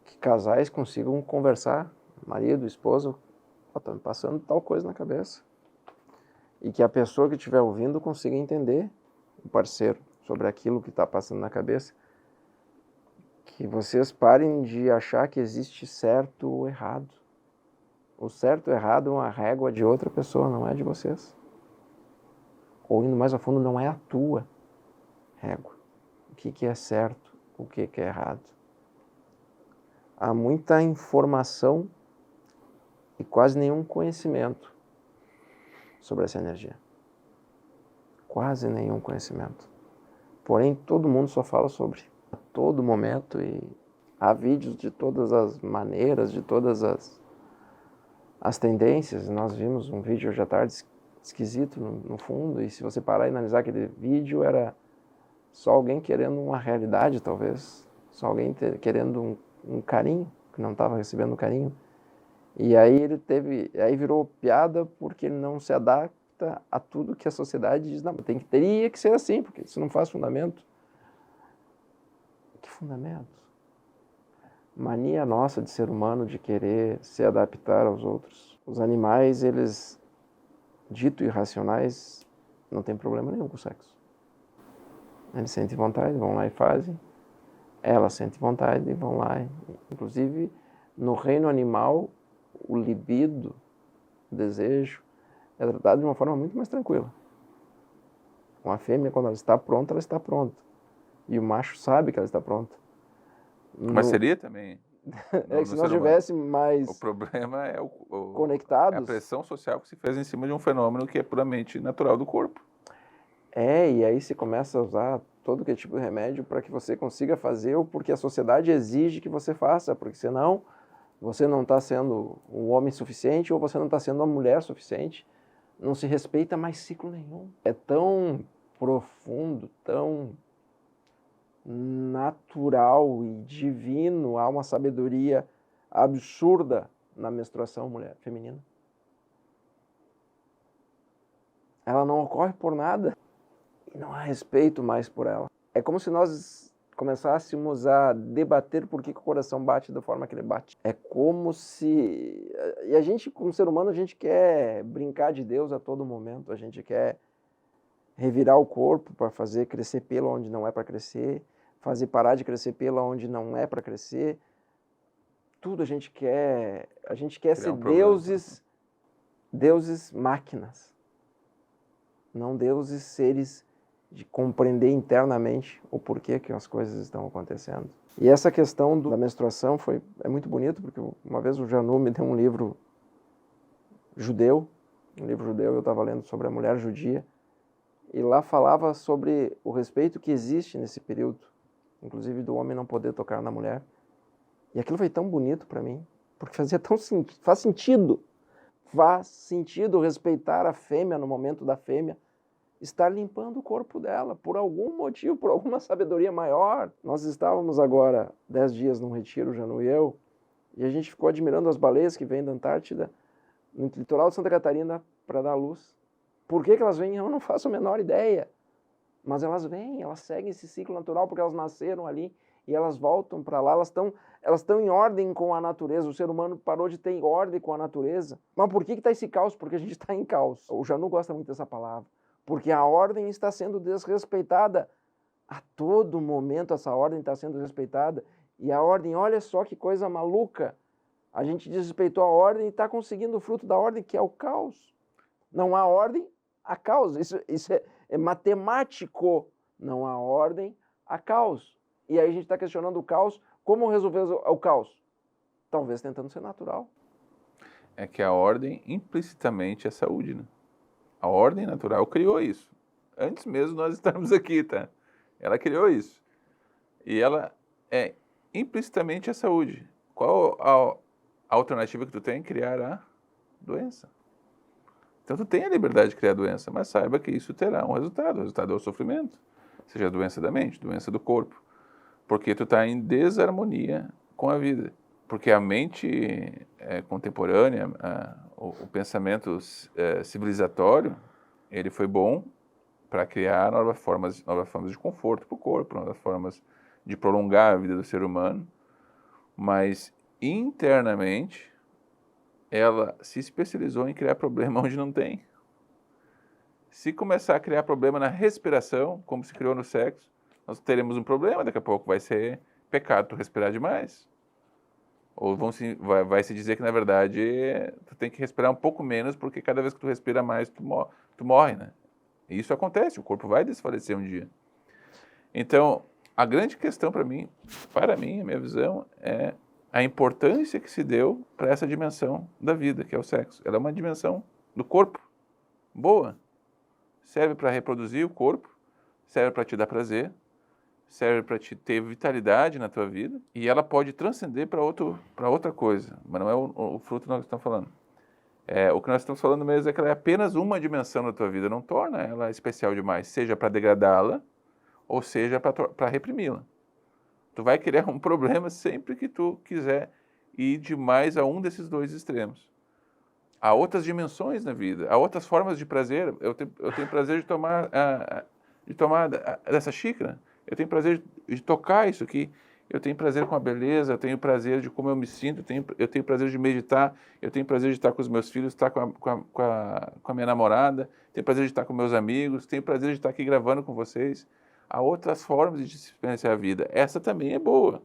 Que casais consigam conversar, marido, esposa, tá me passando tal coisa na cabeça. E que a pessoa que estiver ouvindo consiga entender o parceiro sobre aquilo que está passando na cabeça. Que vocês parem de achar que existe certo ou errado. O certo ou errado é uma régua de outra pessoa, não é de vocês. Ou indo mais a fundo, não é a tua régua. O que é certo, o que é errado. Há muita informação e quase nenhum conhecimento sobre essa energia. Quase nenhum conhecimento. Porém, todo mundo só fala sobre a todo momento e há vídeos de todas as maneiras, de todas as tendências. Nós vimos um vídeo hoje à tarde esquisito no fundo e se você parar e analisar aquele vídeo era só alguém querendo uma realidade, talvez. Só alguém querendo um carinho, que não estava recebendo um carinho. E aí aí virou piada porque ele não se adapta a tudo que a sociedade diz. Não, teria que ser assim, porque isso não faz fundamento. Que fundamento? Mania nossa de ser humano de querer se adaptar aos outros. Os animais, eles, dito irracionais, não tem problema nenhum com o sexo. Eles sentem vontade, vão lá e fazem. Elas sentem vontade e vão lá. Inclusive, no reino animal, o libido, o desejo, é tratado de uma forma muito mais tranquila. Uma fêmea, quando ela está pronta, ela está pronta. E o macho sabe que ela está pronta. Mas seria também... que se nós estivéssemos mais... O problema é conectados. É a pressão social que se fez em cima de um fenômeno que é puramente natural do corpo. E aí se começa a usar todo que tipo de remédio para que você consiga fazer o porque a sociedade exige que você faça, porque senão você não está sendo um homem suficiente ou você não está sendo uma mulher suficiente. Não se respeita mais ciclo nenhum. É tão profundo, tão natural e divino, há uma sabedoria absurda na menstruação feminina. Ela não ocorre por nada. Não há respeito mais por ela. É como se nós começássemos a debater por que o coração bate da forma que ele bate. É como se... E a gente, como ser humano, a gente quer brincar de Deus a todo momento. A gente quer revirar o corpo para fazer crescer pelo onde não é para crescer, fazer parar de crescer pelo onde não é para crescer. Tudo a gente quer ser deuses máquinas. Não deuses seres de compreender internamente o porquê que as coisas estão acontecendo. E essa questão da menstruação é muito bonito, porque uma vez o Janu me deu um livro judeu, um livro judeu, eu estava lendo sobre a mulher judia, e lá falava sobre o respeito que existe nesse período, inclusive do homem não poder tocar na mulher. E aquilo foi tão bonito para mim, porque faz sentido respeitar a fêmea no momento da fêmea, estar limpando o corpo dela, por algum motivo, por alguma sabedoria maior. Nós estávamos agora 10 dias num retiro, Janu e eu, e a gente ficou admirando as baleias que vêm da Antártida, no litoral de Santa Catarina, para dar luz. Por que elas vêm? Eu não faço a menor ideia. Mas elas vêm, elas seguem esse ciclo natural porque elas nasceram ali e elas voltam para lá, elas estão em ordem com a natureza. O ser humano parou de ter ordem com a natureza. Mas por que está esse caos? Porque a gente está em caos. O Janu gosta muito dessa palavra. Porque a ordem está sendo desrespeitada. A todo momento essa ordem está sendo desrespeitada. E a ordem, olha só que coisa maluca. A gente desrespeitou a ordem e está conseguindo o fruto da ordem, que é o caos. Não há ordem, há caos. Isso é matemático. Não há ordem, há caos. E aí a gente está questionando o caos. Como resolver o caos? Talvez tentando ser natural. É que a ordem implicitamente é saúde, né? A ordem natural criou isso. Antes mesmo nós estarmos aqui, tá? Ela criou isso. E ela é implicitamente a saúde. Qual a alternativa que tu tem? Criar a doença. Então tu tem a liberdade de criar a doença, mas saiba que isso terá um resultado. O resultado é o sofrimento. Seja a doença da mente, doença do corpo. Porque tu está em desarmonia com a vida. Porque a mente contemporânea, o pensamento civilizatório, ele foi bom para criar novas formas de conforto para o corpo, novas formas de prolongar a vida do ser humano, mas internamente ela se especializou em criar problema onde não tem. Se começar a criar problema na respiração, como se criou no sexo, nós teremos um problema, daqui a pouco vai ser pecado tu respirar demais. Ou vai se dizer que, na verdade, tu tem que respirar um pouco menos, porque cada vez que tu respira mais, tu morre, né? E isso acontece, o corpo vai desfalecer um dia. Então, a grande questão para mim, a minha visão, é a importância que se deu para essa dimensão da vida, que é o sexo. Ela é uma dimensão do corpo, boa. Serve para reproduzir o corpo, serve para te dar prazer, serve para te ter vitalidade na tua vida, e ela pode transcender para outra coisa, mas não é o fruto que nós estamos falando. O que nós estamos falando mesmo é que ela é apenas uma dimensão da tua vida, não torna ela especial demais, seja para degradá-la, ou seja para reprimi-la. Tu vai criar um problema sempre que tu quiser ir demais a um desses dois extremos. Há outras dimensões na vida, há outras formas de prazer. Eu tenho prazer de tomar dessa xícara, eu tenho prazer de tocar isso aqui, eu tenho prazer com a beleza, eu tenho prazer de como eu me sinto, eu tenho prazer de meditar, eu tenho prazer de estar com os meus filhos, estar com a minha namorada, tenho prazer de estar com meus amigos, tenho prazer de estar aqui gravando com vocês. Há outras formas de experienciar a vida. Essa também é boa,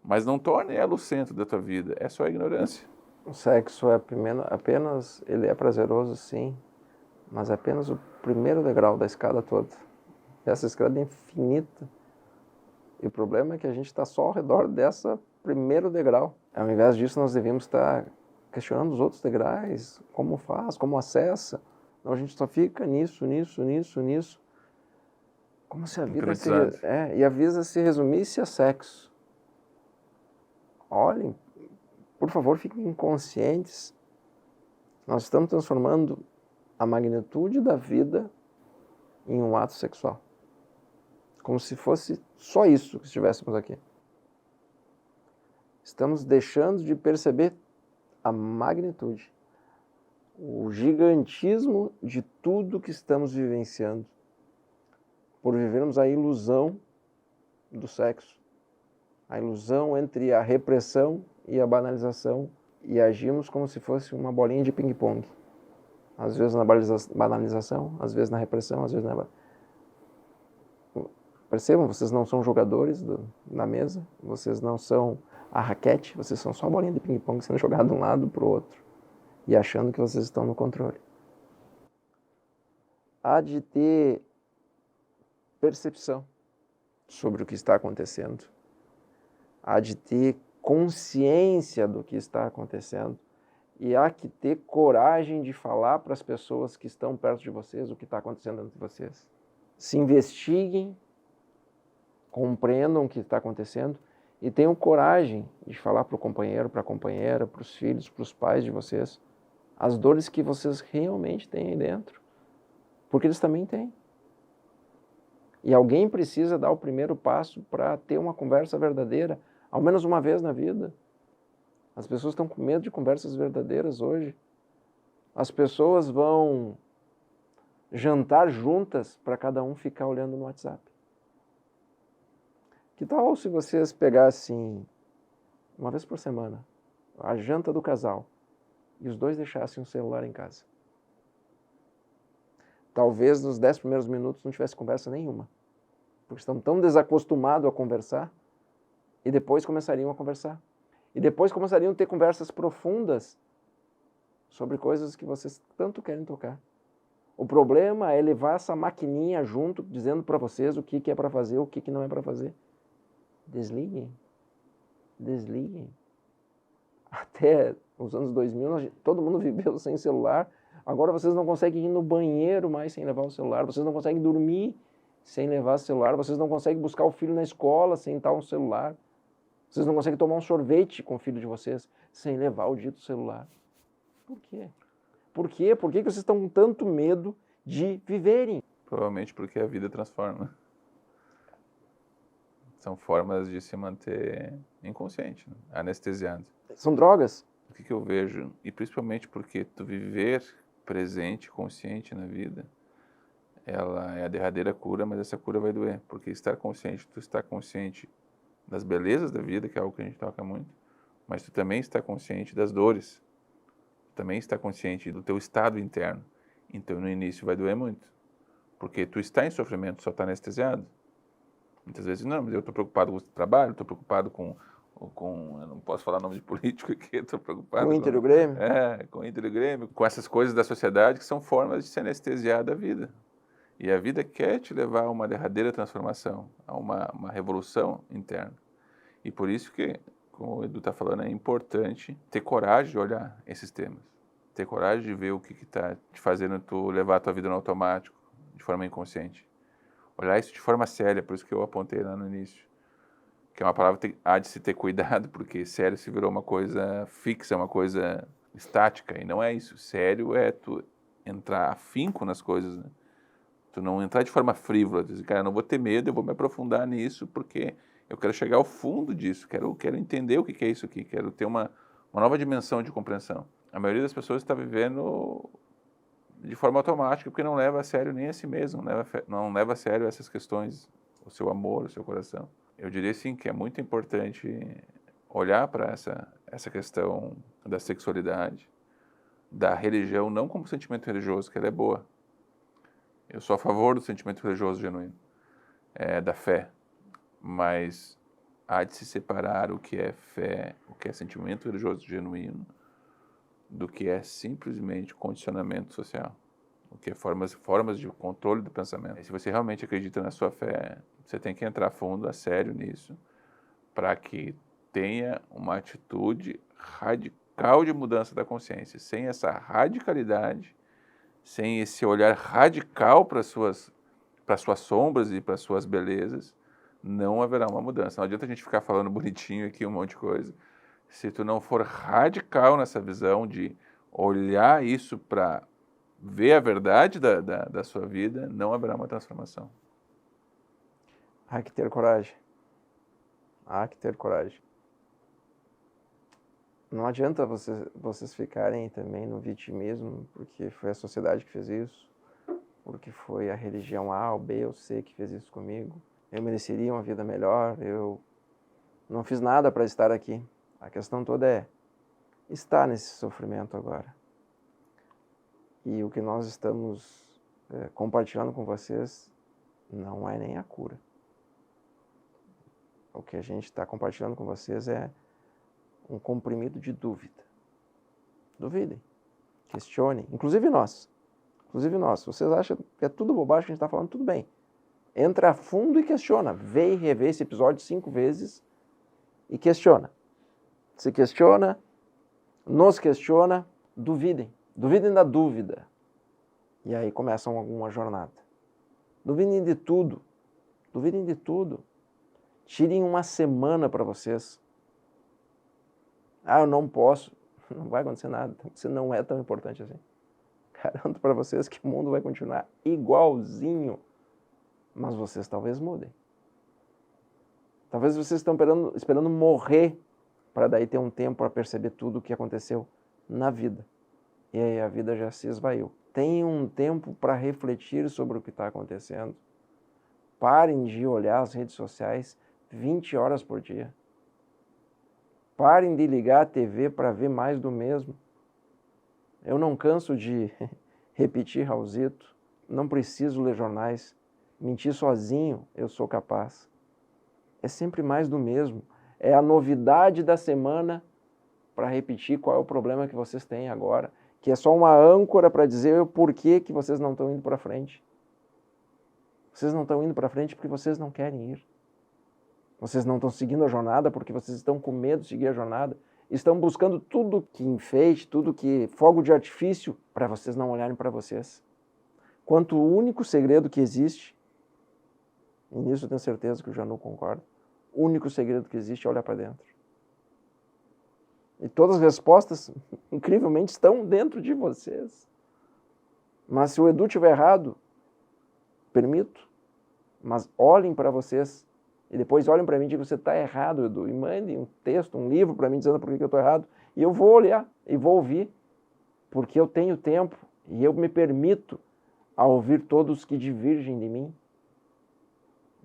mas não torne ela o centro da tua vida, é só a ignorância. O sexo é apenas, ele é prazeroso, sim, mas é apenas o primeiro degrau da escada toda. Essa escada é infinita. E o problema é que a gente está só ao redor dessa primeiro degrau. Ao invés disso, nós devíamos estar questionando os outros degraus, como faz, como acessa. Não, a gente só fica nisso. Como se a vida e a vida se resumisse a sexo. Olhem, por favor, fiquem conscientes. Nós estamos transformando a magnitude da vida em um ato sexual. Como se fosse só isso que estivéssemos aqui. Estamos deixando de perceber a magnitude, o gigantismo de tudo que estamos vivenciando, por vivermos a ilusão do sexo, a ilusão entre a repressão e a banalização, e agimos como se fosse uma bolinha de ping-pong. Às vezes na banalização, às vezes na repressão, às vezes na... Percebam, vocês não são jogadores na mesa, vocês não são a raquete, vocês são só a bolinha de ping-pong sendo jogada de um lado para o outro e achando que vocês estão no controle. Há de ter percepção sobre o que está acontecendo, há de ter consciência do que está acontecendo E há que ter coragem de falar para as pessoas que estão perto de vocês o que está acontecendo entre vocês. Se investiguem, compreendam o que está acontecendo e tenham coragem de falar para o companheiro, para a companheira, para os filhos, para os pais de vocês, as dores que vocês realmente têm aí dentro. Porque eles também têm. E alguém precisa dar o primeiro passo para ter uma conversa verdadeira, ao menos uma vez na vida. As pessoas estão com medo de conversas verdadeiras hoje. As pessoas vão jantar juntas para cada um ficar olhando no WhatsApp. Que tal se vocês pegassem, uma vez por semana, a janta do casal e os dois deixassem um celular em casa? Talvez nos 10 primeiros minutos não tivesse conversa nenhuma, porque estão tão desacostumados a conversar e depois começariam a conversar. E depois começariam a ter conversas profundas sobre coisas que vocês tanto querem tocar. O problema é levar essa maquininha junto, dizendo para vocês o que é para fazer, o que não é para fazer. Desliguem. Desliguem. Até os anos 2000, todo mundo viveu sem celular. Agora vocês não conseguem ir no banheiro mais sem levar o celular. Vocês não conseguem dormir sem levar o celular. Vocês não conseguem buscar o filho na escola sem estar um celular. Vocês não conseguem tomar um sorvete com o filho de vocês sem levar o dito celular. Por quê? Por quê? Por que vocês estão com tanto medo de viverem? Provavelmente porque a vida transforma. São formas de se manter inconsciente, né? Anestesiado. São drogas. O que eu vejo, e principalmente porque tu viver presente, consciente na vida, ela é a derradeira cura, mas essa cura vai doer. Porque estar consciente, tu está consciente das belezas da vida, que é algo que a gente toca muito, mas tu também está consciente das dores, tu também está consciente do teu estado interno. Então no início vai doer muito, porque tu está em sofrimento, só está anestesiado. Muitas vezes, não, mas eu estou preocupado com o trabalho, estou preocupado com, eu não posso falar nome de político aqui, estou preocupado com o Inter e o Grêmio? Com o Inter e o Grêmio, com essas coisas da sociedade que são formas de se anestesiar da vida. E a vida quer te levar a uma derradeira transformação, a uma revolução interna. E por isso que, como o Edu está falando, é importante ter coragem de olhar esses temas. Ter coragem de ver o que está te fazendo tu levar a tua vida no automático, de forma inconsciente. Olhar isso de forma séria, por isso que eu apontei lá no início. Que é uma palavra que há de se ter cuidado, porque sério se virou uma coisa fixa, uma coisa estática. E não é isso. Sério é tu entrar afinco nas coisas, né? Tu não entrar de forma frívola, dizer, cara, eu não vou ter medo, eu vou me aprofundar nisso, porque eu quero chegar ao fundo disso, quero entender o que é isso aqui, quero ter uma nova dimensão de compreensão. A maioria das pessoas está vivendo de forma automática, porque não leva a sério nem a si mesmo, não leva a sério essas questões, o seu amor, o seu coração. Eu diria, sim, que é muito importante olhar para essa questão da sexualidade, da religião, não como sentimento religioso, que ela é boa. Eu sou a favor do sentimento religioso genuíno, da fé, mas há de se separar o que é fé, o que é sentimento religioso genuíno, do que é simplesmente condicionamento social, o que é formas de controle do pensamento. E se você realmente acredita na sua fé, você tem que entrar fundo, a sério nisso, para que tenha uma atitude radical de mudança da consciência. Sem essa radicalidade, sem esse olhar radical para suas sombras e para suas belezas, não haverá uma mudança. Não adianta a gente ficar falando bonitinho aqui um monte de coisa. Se tu não for radical nessa visão de olhar isso para ver a verdade da sua vida, não haverá uma transformação. Há que ter coragem. Há que ter coragem. Não adianta vocês ficarem também no vitimismo, porque foi a sociedade que fez isso, porque foi a religião A, ou B, ou C que fez isso comigo. Eu mereceria uma vida melhor, eu não fiz nada para estar aqui. A questão toda é estar nesse sofrimento agora. E o que nós estamos compartilhando com vocês não é nem a cura. O que a gente está compartilhando com vocês é um comprimido de dúvida. Duvidem, questionem, inclusive nós. Se vocês acham que é tudo bobagem que a gente está falando, tudo bem. Entra a fundo e questiona. Vê e revê esse episódio 5 vezes e questiona. Se questiona, nos questiona, duvidem. Duvidem da dúvida. E aí começam alguma jornada. Duvidem de tudo. Duvidem de tudo. Tirem uma semana para vocês. Ah, eu não posso. Não vai acontecer nada. Você não é tão importante assim. Garanto para vocês que o mundo vai continuar igualzinho. Mas vocês talvez mudem. Talvez vocês estão esperando morrer para daí ter um tempo para perceber tudo o que aconteceu na vida. E aí a vida já se esvaiu. Tenham um tempo para refletir sobre o que está acontecendo. Parem de olhar as redes sociais 20 horas por dia. Parem de ligar a TV para ver mais do mesmo. Eu não canso de repetir, Raulzito. Não preciso ler jornais. Mentir sozinho eu sou capaz. É sempre mais do mesmo. É a novidade da semana para repetir qual é o problema que vocês têm agora. Que é só uma âncora para dizer o porquê que vocês não estão indo para frente. Vocês não estão indo para frente porque vocês não querem ir. Vocês não estão seguindo a jornada porque vocês estão com medo de seguir a jornada. Estão buscando tudo que enfeite, tudo que fogo de artifício para vocês não olharem para vocês. Quanto o único segredo que existe, e nisso eu tenho certeza que o Janu concorda, o único segredo que existe é olhar para dentro. E todas as respostas, incrivelmente, estão dentro de vocês. Mas se o Edu estiver errado, permito, mas olhem para vocês e depois olhem para mim e digam, você está errado, Edu, e mandem um texto, um livro para mim dizendo por que eu estou errado, e eu vou olhar e vou ouvir, porque eu tenho tempo e eu me permito a ouvir todos que divergem de mim.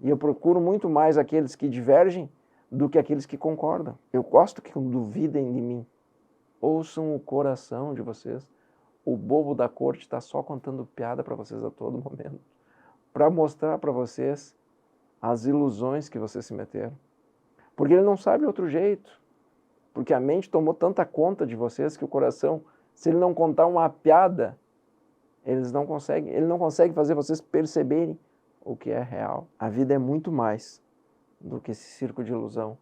E eu procuro muito mais aqueles que divergem do que aqueles que concordam. Eu gosto que duvidem de mim. Ouçam o coração de vocês. O bobo da corte está só contando piada para vocês a todo momento, para mostrar para vocês as ilusões que vocês se meteram. Porque ele não sabe outro jeito. Porque a mente tomou tanta conta de vocês que o coração, se ele não contar uma piada, ele não consegue fazer vocês perceberem o que é real. A vida é muito mais do que esse circo de ilusão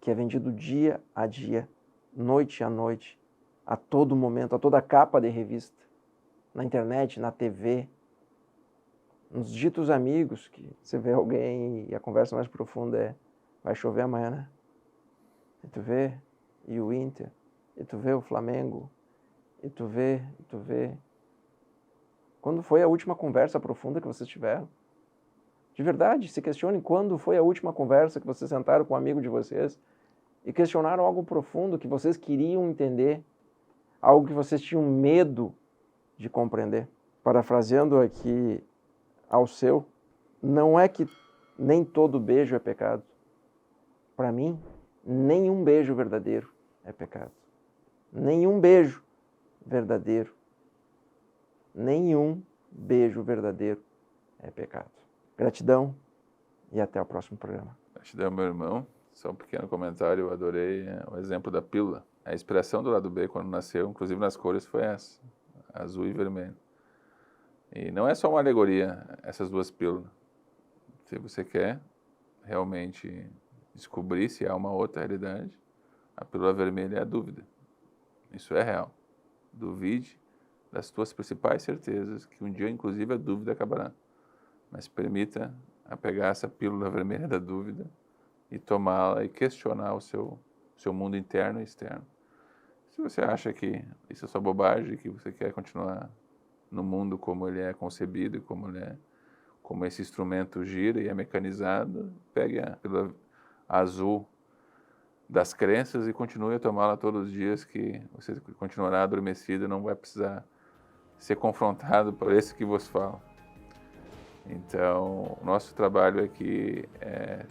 que é vendido dia a dia, noite a noite, a todo momento, a toda capa de revista, na internet, na TV, nos ditos amigos, que você vê alguém e a conversa mais profunda é vai chover amanhã, né? E tu vê, e o Inter, e tu vê o Flamengo, e tu vê. Quando foi a última conversa profunda que vocês tiveram? De verdade, se questionem quando foi a última conversa que vocês sentaram com um amigo de vocês e questionaram algo profundo que vocês queriam entender, algo que vocês tinham medo de compreender. Parafraseando aqui ao seu, não é que nem todo beijo é pecado. Para mim, nenhum beijo verdadeiro é pecado. Nenhum beijo verdadeiro. Nenhum beijo verdadeiro é pecado. Gratidão e até o próximo programa. Gratidão, meu irmão. Só um pequeno comentário, eu adorei o exemplo da pílula. A inspiração do lado B, quando nasceu, inclusive nas cores, foi essa, azul e vermelho. E não é só uma alegoria, essas duas pílulas. Se você quer realmente descobrir se há uma outra realidade, a pílula vermelha é a dúvida. Isso é real. Duvide das tuas principais certezas, que um dia, inclusive, a dúvida acabará. Mas permita a pegar essa pílula vermelha da dúvida e tomá-la e questionar o seu mundo interno e externo. Se você acha que isso é só bobagem, que você quer continuar no mundo como ele é concebido e como esse instrumento gira e é mecanizado, pegue a pílula azul das crenças e continue a tomá-la todos os dias, que você continuará adormecido e não vai precisar ser confrontado por esse que vos fala. Então, o nosso trabalho aqui é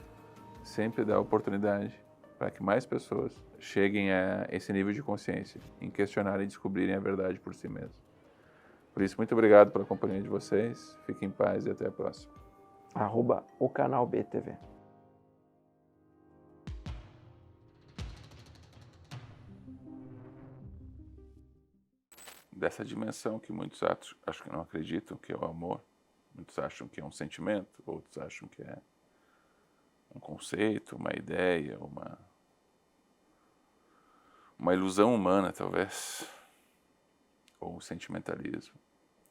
sempre dar oportunidade para que mais pessoas cheguem a esse nível de consciência, em questionarem e descobrirem a verdade por si mesmos. Por isso, muito obrigado pela companhia de vocês, fiquem em paz e até a próxima. @o canal BTV. Dessa dimensão que muitos acham que não acreditam, que é o amor. Muitos acham que é um sentimento, outros acham que é um conceito, uma ideia, uma ilusão humana, talvez, ou um sentimentalismo.